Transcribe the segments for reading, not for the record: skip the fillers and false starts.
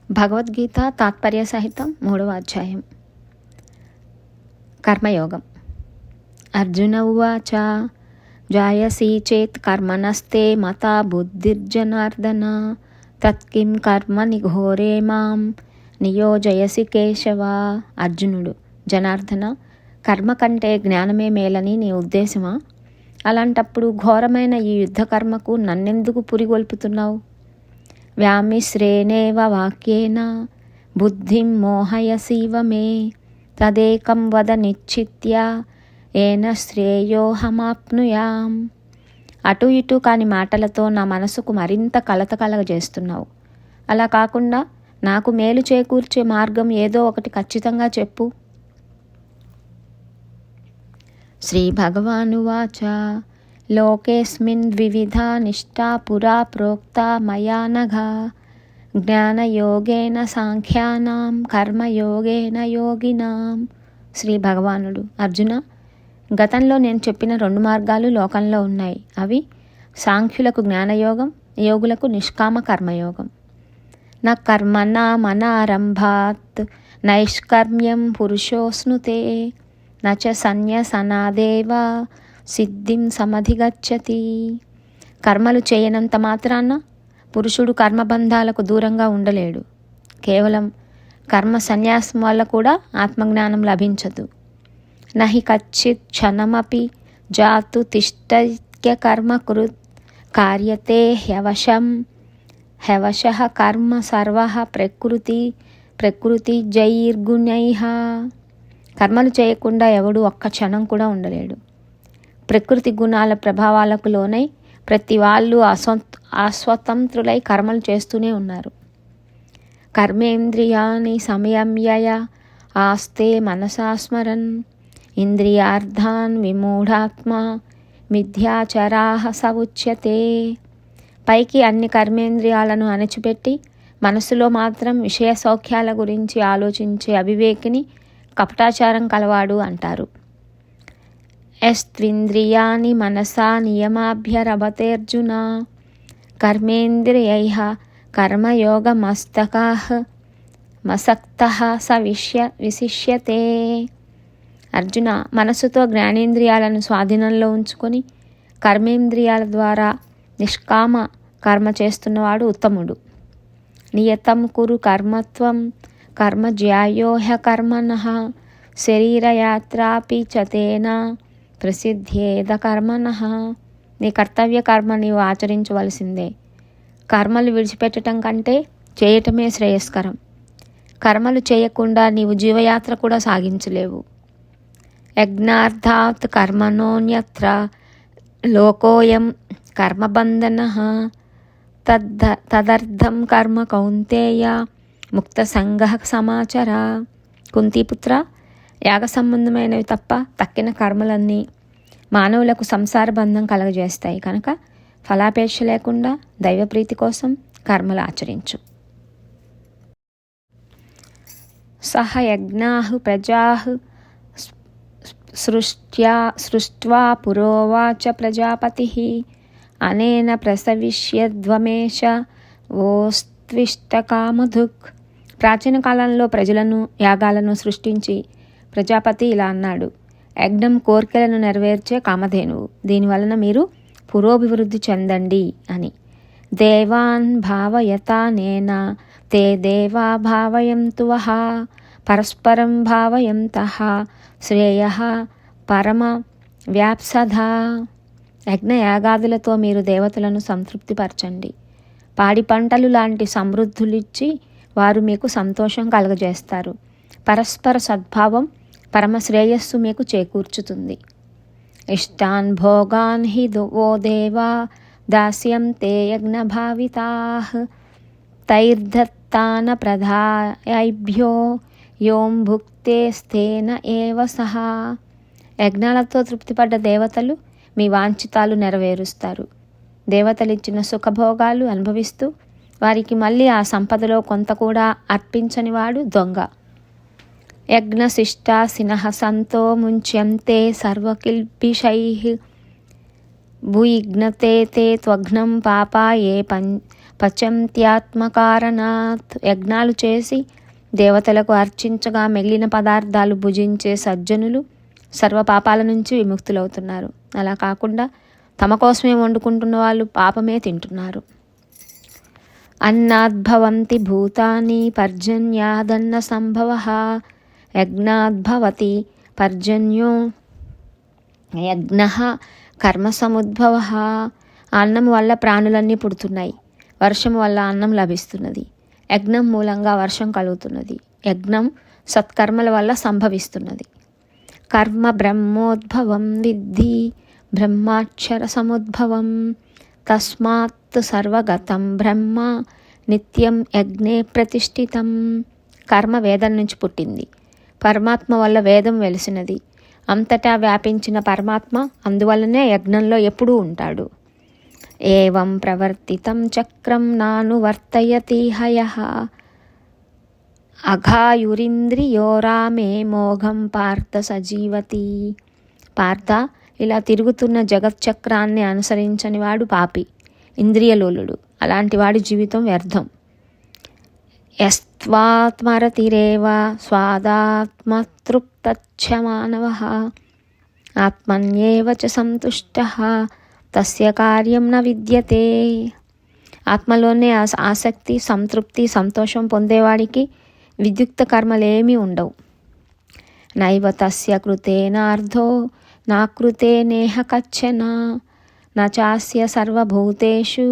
భగవద్గీత తాత్పర్య సహితం 3వ అధ్యాయం. కర్మయోగం. అర్జున ఉవాచ జాయసి చేత్ కర్మణస్తే మతా బుద్ధిర్జనార్దన తత్కిం కర్మ నిఘోరే మాం నియోజయసి కేశవ. అర్జునుడు: జనార్దన, కర్మ కంటే జ్ఞానమే మేలని నీ ఉద్దేశమా? అలాంటప్పుడు ఘోరమైన ఈ యుద్ధ కర్మకు నన్నెందుకు పురిగొల్పుతున్నావు? వ్యామిశ్రేణేవ వాక్యేన బుద్ధిం మోహయసీవ మే తదేకం వద నిశ్చిత్య ఏన శ్రేయోహమాప్నుయాం. అటు ఇటు కాని మాటలతో నా మనసుకు మరింత కలత కలగజేస్తున్నావు. అలా కాకుండా నాకు మేలు చేకూర్చే మార్గం ఏదో ఒకటి ఖచ్చితంగా చెప్పు. శ్రీ భగవానువాచ లోకేస్మిన్ ద్వివిధా నిష్టా పురా ప్రోక్తా మయా నఘా జ్ఞానయోగేన సాంఖ్యానాం కర్మయోగేన యోగినాం. శ్రీ భగవానుడు: అర్జున, గతంలో నేను చెప్పిన 2 మార్గాలు లోకంలో ఉన్నాయి. అవి సాంఖ్యులకు జ్ఞానయోగం, యోగులకు నిష్కామ కర్మయోగం. న కర్మణామనారంభాత్ నైష్కర్మ్యం పురుషోస్నుతే నచ సన్యసనాదేవ సిద్ధిం సమధిగచ్చతి. కర్మలు చేయనంత మాత్రాన పురుషుడు కర్మబంధాలకు దూరంగా ఉండలేడు. కేవలం కర్మ సన్యాసం వల్ల కూడా ఆత్మజ్ఞానం లభించదు. నహి కచ్చిత్ క్షణమపి జాతు తిష్టత్య కర్మకృత్ కార్యతే హ్యవశః కర్మ సర్వః ప్రకృతి జైర్గుణైః. కర్మలు చేయకుండా ఎవడు ఒక్క క్షణం కూడా ఉండలేడు. ప్రకృతి గుణాల ప్రభావాలకు లోనై ప్రతి వాళ్ళు అస్వతంత్రులై కర్మలు చేస్తూనే ఉన్నారు. కర్మేంద్రియాణి సంయమ్య ఆస్తే మనసా స్మరన్ ఇంద్రియార్థాన్ విమూఢాత్మ మిథ్యాచరాః స ఉచ్యతే. పైకి అన్ని కర్మేంద్రియాలను అణిచిపెట్టి మనసులో మాత్రం విషయ సౌఖ్యాల గురించి ఆలోచించే అవివేకిని కపటాచారం కలవాడు అంటారు. యస్త్వింద్రియాణి మనసా నియమాభ్యరభతేర్జున కర్మేంద్రియైః కర్మయోగమస్తకాః మసక్తః స విశిష్యతే. అర్జున, మనసుతో జ్ఞానేంద్రియాలను స్వాధీనంలో ఉంచుకొని కర్మేంద్రియాల ద్వారా నిష్కామ కర్మ చేస్తున్నవాడు ఉత్తముడు. నియతం కురు కర్మత్వం కర్మ జ్యాయోహ కర్మణః శరీరయాత్రాపి చతేన ప్రసిద్ధేద కర్మణః. నీ కర్తవ్య కర్మ నీవు ఆచరించవలసిందే. కర్మలు విడిచిపెట్టడం కంటే చేయటమే శ్రేయస్కరం. కర్మలు చేయకుండా నీవు జీవయాత్ర కూడా సాగించలేవు. యజ్ఞార్థాత్ కర్మణోన్యత్ర లోకోయం కర్మబంధనః తదర్థం కర్మ కౌంతేయ ముక్త సంగః సమాచర. కుంతీపుత్ర, యాగ సంబంధమైనవి తప్ప తక్కిన కర్మలన్నీ మానవులకు సంసార బంధం కలగజేస్తాయి. కనుక ఫలాపేక్ష లేకుండా దైవప్రీతి కోసం కర్మలు ఆచరించు. సహ యజ్ఞాః ప్రజాః సృష్ట్వా పురోవాచ ప్రజాపతిః అనేన ప్రసవిష్యధ్వమేష ఓస్త్విష్టకామధుక్. ప్రాచీన కాలంలో ప్రజలను, యాగాలను సృష్టించి ప్రజాపతి ఇలా అన్నాడు: యజ్ఞం కోర్కెలను నెరవేర్చే కామధేనువు. దీనివలన మీరు పురోభివృద్ధి చెందండి అని. దేవాన్ భావయతానేన తే దేవా భావయంతు వః పరస్పరం భావయంతః శ్రేయః పరమ వ్యాప్సధా. యజ్ఞయాగాదులతో మీరు దేవతలను సంతృప్తిపరచండి. పాడి పంటలు లాంటి సమృద్ధులిచ్చి వారు మీకు సంతోషం కలుగజేస్తారు. పరస్పర సద్భావం పరమ శ్రేయస్సు మీకు చేకూర్చుతుంది. ఇష్టాన్ భోగాన్ హి వో దేవా దాస్యంతే యజ్ఞభావితాః తైర్దత్తాన ప్రదాయైభ్యో యోం భుక్తే స్థేన ఏవ సహ. యజ్ఞాలతో తృప్తిపడ్డ దేవతలు మీ వాంఛితాలు నెరవేరుస్తారు. దేవతలిచ్చిన సుఖభోగాలు అనుభవిస్తూ వారికి మళ్ళీ ఆ సంపదలో కొంత కూడా అర్పించని వాడు దొంగ. యజ్ఞశిష్టాసినః సంతో ముంచ్యంతే సర్వకిల్బిషైః భూయిఘ్నతే తే త్వఘ్నం పాపా ఏ పచంత్యాత్మకారణాత్. యజ్ఞాలు చేసి దేవతలకు అర్చించగా మిగిలిన పదార్థాలు భుజించే సజ్జనులు సర్వ పాపాల నుంచి విముక్తులవుతున్నారు. అలా కాకుండా తమ కోసమే వండుకుంటున్న వాళ్ళు పాపమే తింటున్నారు. అన్నాద్భవంతి భూతాని పర్జన్యాదన్న సంభవ యజ్ఞాద్భవతి పర్జన్యో యజ్ఞ కర్మ సముద్భవ. అన్నం వల్ల ప్రాణులన్నీ పుడుతున్నాయి, వర్షం వల్ల అన్నం లభిస్తున్నది, యజ్ఞం మూలంగా వర్షం కలుగుతున్నది, యజ్ఞం సత్కర్మల వల్ల సంభవిస్తున్నది. కర్మ బ్రహ్మోద్భవం విద్ధి బ్రహ్మాక్షర సముద్భవం తస్మాత్ సర్వగతం బ్రహ్మ నిత్యం యజ్ఞే ప్రతిష్ఠితం. కర్మ వేదం నుంచి పుట్టింది, పరమాత్మ వల్ల వేదం వెలిసినది. అంతటా వ్యాపించిన పరమాత్మ అందువల్లనే యజ్ఞంలో ఎప్పుడూ ఉంటాడు. ఏవం ప్రవర్తితం చక్రం నానువర్తయతి హయః అఘాయురింద్రియో రామే మోఘం పార్థ సజీవతి. పార్థ, ఇలా తిరుగుతున్న జగచ్చక్రాన్ని అనుసరించని వాడు పాపి, ఇంద్రియలోలుడు. అలాంటి వాడి జీవితం వ్యర్థం. యస్త్వాత్మరతిరేవ స్వాదాత్మతృప్తచ్చ మానవః ఆత్మన్యేవ చ సంతుష్టః తస్య కార్యం న విద్యతే. ఆత్మలోనే ఆసక్తి, సంతృప్తి, సంతోషం పొందేవాడికి విద్యుక్త కర్మలేమీ ఉండవు. నైవ తస్య కృతేనార్థో నాకృతే నేహ కచ్చన నాస్య సర్వభూతేషు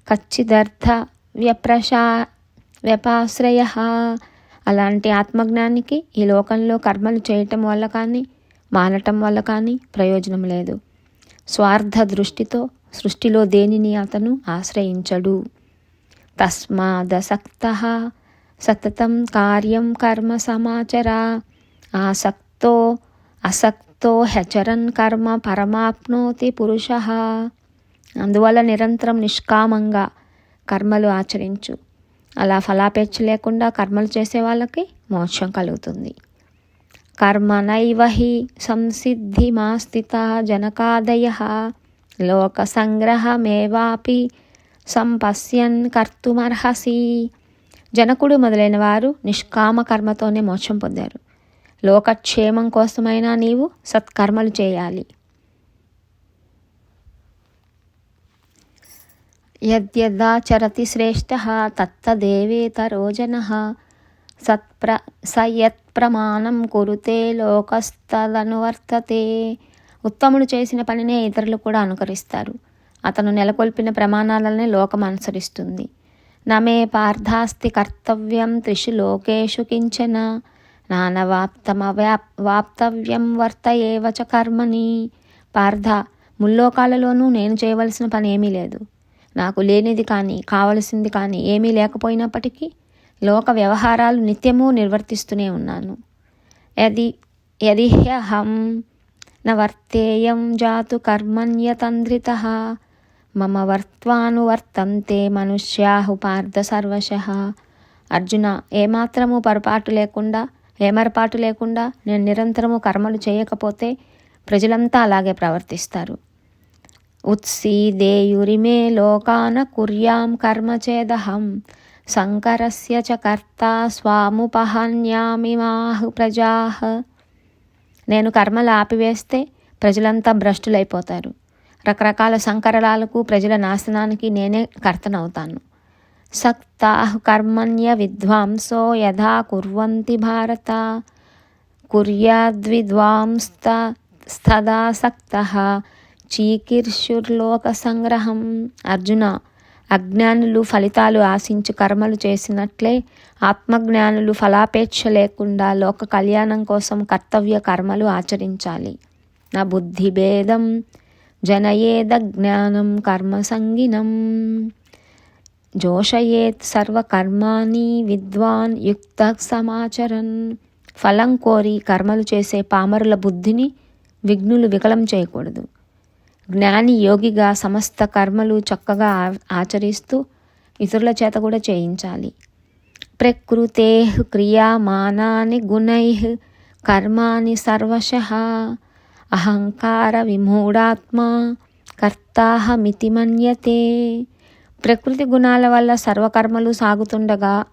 కచ్చిదర్థ వ్యపాశ్రయ. అలాంటి ఆత్మజ్ఞానికి ఈ లోకంలో కర్మలు చేయటం వల్ల కానీ మానటం వల్ల కానీ ప్రయోజనం లేదు. స్వార్థ దృష్టితో సృష్టిలో దేనిని అతను ఆశ్రయించడు. తస్మాదసక్తః సతతం కార్యం కర్మ సమాచర అసక్తో హెచరన్ కర్మ పరమాప్నోతి పురుషః. అందువల్ల నిరంతరం నిష్కామంగా కర్మలు ఆచరించు. అలా ఫలాపేక్ష లేకుండా కర్మలు చేసే వాళ్ళకి మోక్షం కలుగుతుంది. కర్మనైవ హి సంసిద్ధిమాస్థితా జనకాదయః లోక సంగ్రహమేవాపి సంపశ్యన్ కర్తుమర్హసి. జనకుడు మొదలైన వారు నిష్కామ కర్మతోనే మోక్షం పొందారు. లోకక్షేమం కోసమైనా నీవు సత్కర్మలు చేయాలి. యద్యదాచరతి శ్రేష్టః తత్తదేవేతరో జనః సయత్ప్రమాణం కురుతే లోకస్తదనువర్తతే. ఉత్తముడు చేసిన పనినే ఇతరులు కూడా అనుకరిస్తారు. అతను నెలకొల్పిన ప్రమాణాలనే లోకం అనుసరిస్తుంది. నమే పార్థాస్తి కర్తవ్యం త్రిషు లోకేషు కించన నానవాప్తవ్యం వర్తయేవ చ కర్మణి. పార్థ, ముల్లోకాలలోనూ నేను చేయవలసిన పని ఏమీ లేదు. నాకు లేనిది కానీ కావలసింది కానీ ఏమీ లేకపోయినప్పటికీ లోక వ్యవహారాలు నిత్యము నిర్వర్తిస్తూనే ఉన్నాను. యదిహ్యహం న వర్తేయం జాతు కర్మణ్యతంద్రితః మమ వర్త్వానువర్తంతే మనుష్యాః పార్థ సర్వశః. అర్జున, ఏమాత్రము ఏమరపాటు లేకుండా నేను నిరంతరము కర్మలు చేయకపోతే ప్రజలంతా అలాగే ప్రవర్తిస్తారు. ఉత్సీదేయురిమే లోకాన కుర్యాం కర్మ చేదహం సంకరస్య చ కర్తా స్వాముపహన్యామిమాః ప్రజాః. నేను కర్మలు ఆపివేస్తే ప్రజలంతా భ్రష్టులైపోతారు. రకరకాల సంకరాలకు, ప్రజల నాశనానికి నేనే కర్తనవుతాను. సక్తాః కర్మణ్య విద్వాంసో యథా కుర్వంతి భారత కుర్యాద్విద్వాంస్తదా సక్తః చీకీర్షుర్లోక సంగ్రహం. అర్జున, అజ్ఞానులు ఫలితాలు ఆశించి కర్మలు చేసినట్లే ఆత్మజ్ఞానులు ఫలాపేక్ష లేకుండా లోక కళ్యాణం కోసం కర్తవ్య కర్మలు ఆచరించాలి. నా బుద్ధిభేదం జనయేదజ్ఞానం కర్మ సంగినం జోషయేత్ సర్వకర్మాణి విద్వాన్ యుక్త సమాచరన్. ఫలం కోరి కర్మలు చేసే పామరుల బుద్ధిని విఘ్నులు వికలం చేయకూడదు. జ్ఞాని యోగిగా సమస్త కర్మలు చక్కగా ఆచరిస్తూ ఇతరుల చేత కూడా చేయించాలి. ప్రకృతేః క్రియామానాని గుణైః కర్మాణి సర్వశః అహంకార విమూఢాత్మా కర్తాహమితి మన్యతే. ప్రకృతి గుణాల వల్ల సర్వకర్మలు సాగుతుండగా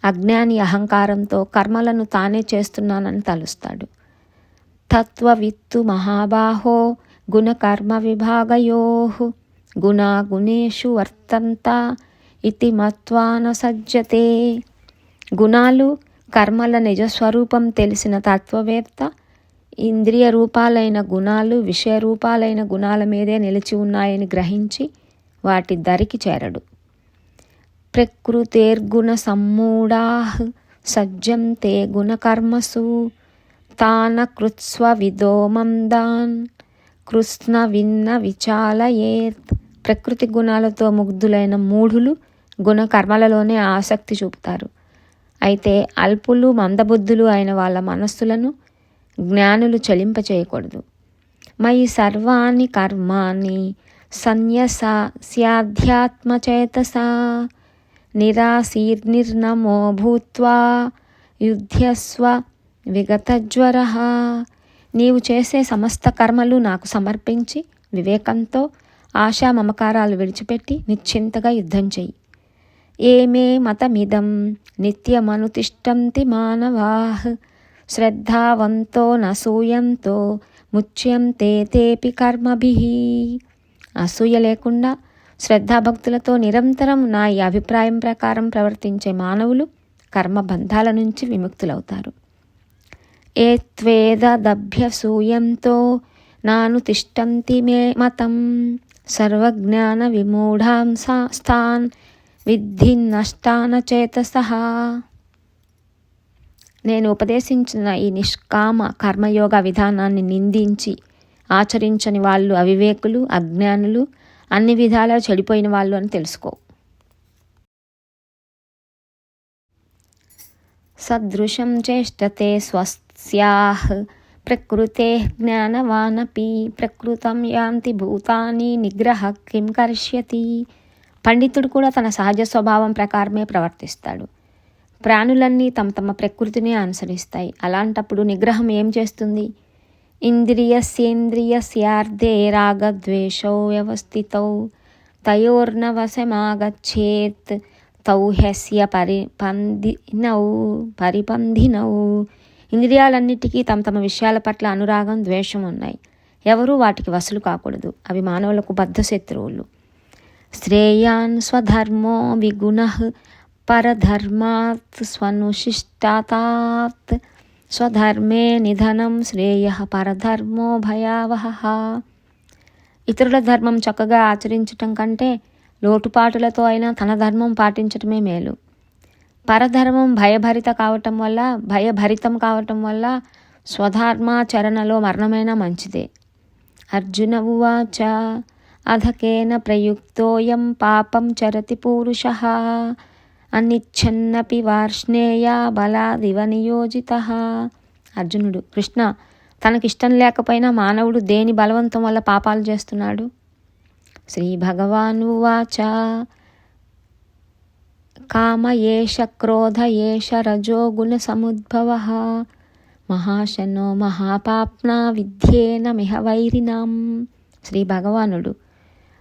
అజ్ఞాని అహంకారంతో కర్మలను తానే చేస్తున్నానని తలుస్తాడు. తత్వవిత్తు మహాబాహో గుణకర్మ విభాగయోః గుణాగుణేషు వర్తంత ఇతి మత్వా న సజ్జతే. గుణాలు కర్మల నిజస్వరూపం తెలిసిన తత్వవేత్త ఇంద్రియ రూపాలైన గుణాలు విషయ రూపాలైన గుణాల మీదే నిలిచి ఉన్నాయని గ్రహించి వాటి దరికి చేరడు. ప్రకృతేర్గుణ సమ్మూఢాః సజ్జంతే గుణకర్మసు తాన కృత్స్వ విదో మందాన్ కృష్ణ విన్న విచాలయేత్. ప్రకృతి గుణాలతో ముగ్ధులైన మూఢులు గుణకర్మలలోనే ఆసక్తి చూపుతారు. అయితే అల్పులు మందబుద్ధులు అయిన వాళ్ళ మనస్సులను జ్ఞానులు చలింపచేయకూడదు. మయి సర్వాణి కర్మాణి సన్యస్యాధ్యాత్మచేతసా నిరాశీర్నిర్నమో భూత్వా యుధ్యస్వ విగతజ్వరః. నీవు చేసే సమస్త కర్మలు నాకు సమర్పించి వివేకంతో ఆశా మమకారాలు విడిచిపెట్టి నిశ్చింతగా యుద్ధం చెయ్యి. ఏమే మతమిదం నిత్యమనుతిష్టంతి మానవాః శ్రద్ధావంతో నసూయంతో ముచ్యంతే తేపి కర్మభిః. అసూయ లేకుండా శ్రద్ధాభక్తులతో నిరంతరం నా ఈ అభిప్రాయం ప్రకారం ప్రవర్తించే మానవులు కర్మబంధాల నుంచి విముక్తులవుతారు. ఏత్వేదభ్యసూయంతో నానుతిష్టంతి మే మతం సర్వజ్ఞాన విమూఢాంస్తాన్ విద్ధి నష్టాన చేతసః. నేను ఉపదేశించిన ఈ నిష్కామ కర్మయోగ విధానాన్ని నిందించి ఆచరించని వాళ్ళు అవివేకులు, అజ్ఞానులు, అన్ని విధాలా చెడిపోయిన వాళ్ళు అని తెలుసుకో. సదృశం చేష్టతే స్వస్యాః ప్రకృతేః జ్ఞానవానపి ప్రకృతం యాంతి భూతాని నిగ్రహ కిం కరిష్యతి. పండితుడు కూడా తన సహజ స్వభావం ప్రకారమే ప్రవర్తిస్తాడు. ప్రాణులన్నీ తమ తమ ప్రకృతిని అనుసరిస్తాయి. అలాంటప్పుడు నిగ్రహం ఏం చేస్తుంది? ఇంద్రియస్యేంద్రియస్యార్థే రాగద్వేషౌ వ్యవస్థితౌ తయోర్నవశమాగచ్చేత్ తౌ హ్యస్య పరిపంధినౌ. ఇంద్రియాలన్నిటికీ తమ తమ విషయాల పట్ల అనురాగం, ద్వేషం ఉన్నాయి. ఎవరూ వాటికి వశులు కాకూడదు. అవి మానవులకు బద్ధ శత్రువులు. శ్రేయాన్ స్వధర్మో విగుణః పరధర్మాత్ స్వనుశిష్టాతాత్ స్వధర్మే నిధనం శ్రేయః పరధర్మో భయావహః. ఇతరుల ధర్మం చక్కగా ఆచరించటం కంటే లోటుపాటులతో అయినా తన ధర్మం పాటించటమే మేలు. పరధర్మం భయభరితం కావటం వల్ల స్వధర్మాచరణలో మరణమైనా మంచిదే. అర్జున ఉవాచ అధకేన ప్రయుక్తోయం పాపం చరతి పూరుషః అనిచ్ఛన్నపి వార్ష్ణేయ బలాదివ నియోజితః. అర్జునుడు, కృష్ణ, తనకిష్టం లేకపోయినా మానవుడు దేని బలవంతం వల్ల పాపాలు చేస్తున్నాడు? శ్రీ భగవాన్ ఉవాచ కామ ఏష క్రోధ ఏష రజో గుణ సముద్భవః మహాశనో మహాపాప్నా విద్యేన మిహ వైరినాం. శ్రీ భగవానుడు,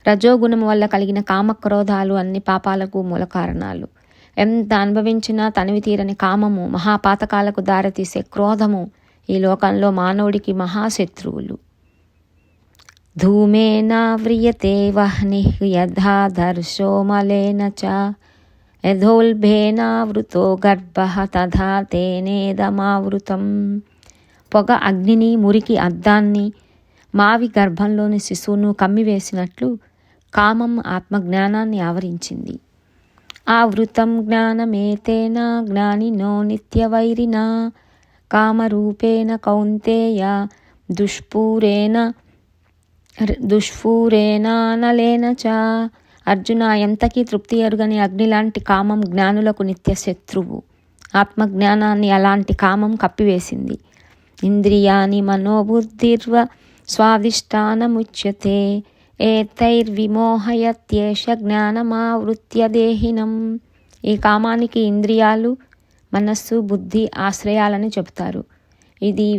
రజోగుణం వల్ల కలిగిన కామక్రోధాలు అన్ని పాపాలకు మూల కారణాలు. ఎంత అనుభవించినా తనివి తీరని కామము, మహాపాతకాలకు దారితీసే క్రోధము ఈ లోకంలో మానవుడికి మహాశత్రువులు. ధూమేనావ్రియతే వహ్నిః యథా దర్శో మలేన చ యథోల్బేనావృతో గర్భః తథా తేనేదమావృతం. పొగ అగ్నిని, మురికి అద్దాన్ని, మావి గర్భంలోని శిశువును కమ్మివేసినట్లు కామం ఆత్మజ్ఞానాన్ని ఆవరించింది. ఆవృతం జ్ఞానమేతేన జ్ఞానినో నిత్యవైరినా కామరూపేణ కౌంతేయ దుష్పూరేణానలేన చ. అర్జున, ఎంతకీ తృప్తి ఎరుగని అగ్నిలాంటి కామం జ్ఞానులకు నిత్య శత్రువు. ఆత్మజ్ఞానాన్ని అలాంటి కామం కప్పివేసింది. ఇంద్రియాని మనోబుద్ధిర్వ స్వాధిష్టానముచ్యతే ఏతైర్విమోహయత్యేష జ్ఞానమావృత్య దేహినం. ఈ కామానికి ఇంద్రియాలు, మనస్సు, బుద్ధి ఆశ్రయాలని చెబుతారు.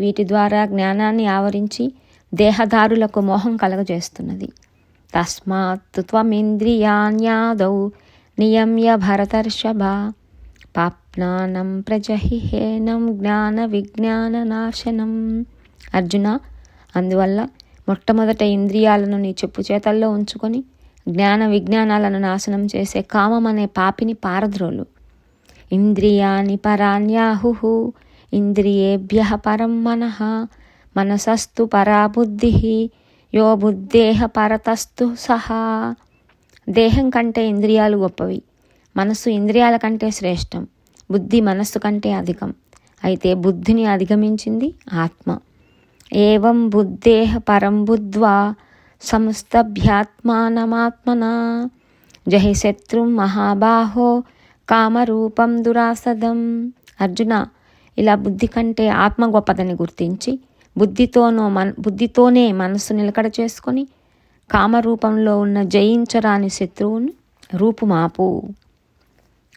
వీటి ద్వారా జ్ఞానాన్ని ఆవరించి దేహదారులకు మోహం కలగజేస్తున్నది. తస్మాత్ త్వమింద్రియాణ్యాదౌ నియమ్య భరతర్షభ పాప్నానం ప్రజహిహేనం జ్ఞాన విజ్ఞాన నాశనం. అర్జున, అందువల్ల మొట్టమొదట ఇంద్రియాలను నీ చెప్పు చేతల్లో ఉంచుకొని జ్ఞాన విజ్ఞానాలను నాశనం చేసే కామం అనే పాపిని పారద్రోలు. ఇంద్రియాని పరాణ్యాహుః ఇంద్రియేభ్యః పరం మనః మనసస్తు పరా బుద్ధిః యో బుద్ధేః పరతస్తు సహా. దేహం కంటే ఇంద్రియాలు గొప్పవి, మనస్సు ఇంద్రియాల కంటే శ్రేష్టం, బుద్ధి మనస్సు కంటే అధికం. అయితే బుద్ధిని అధిగమించింది ఆత్మ. ఏవం బుద్ధేః పరం బుద్ధ్వా సంస్తభ్యాత్మానమాత్మనా జహి శత్రుం మహాబాహో కామరూపం దురాసదం. అర్జున, ఇలా బుద్ధి కంటే ఆత్మ గొప్పదని గుర్తించి బుద్ధితోనే మనస్సు నిలకడ చేసుకొని కామరూపంలో ఉన్న జయించరాని శత్రువును రూపుమాపు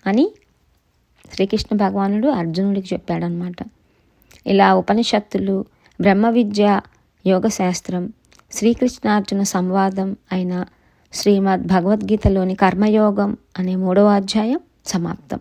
అని శ్రీకృష్ణ భగవానుడు అర్జునుడికి చెప్పాడనమాట. ఇలా ఉపనిషత్తులు, బ్రహ్మ విద్య, యోగశాస్త్రం, శ్రీకృష్ణార్జున సంవాదం అయిన శ్రీమద్ భగవద్గీతలోని కర్మయోగం అనే 3వ అధ్యాయం సమాప్తం.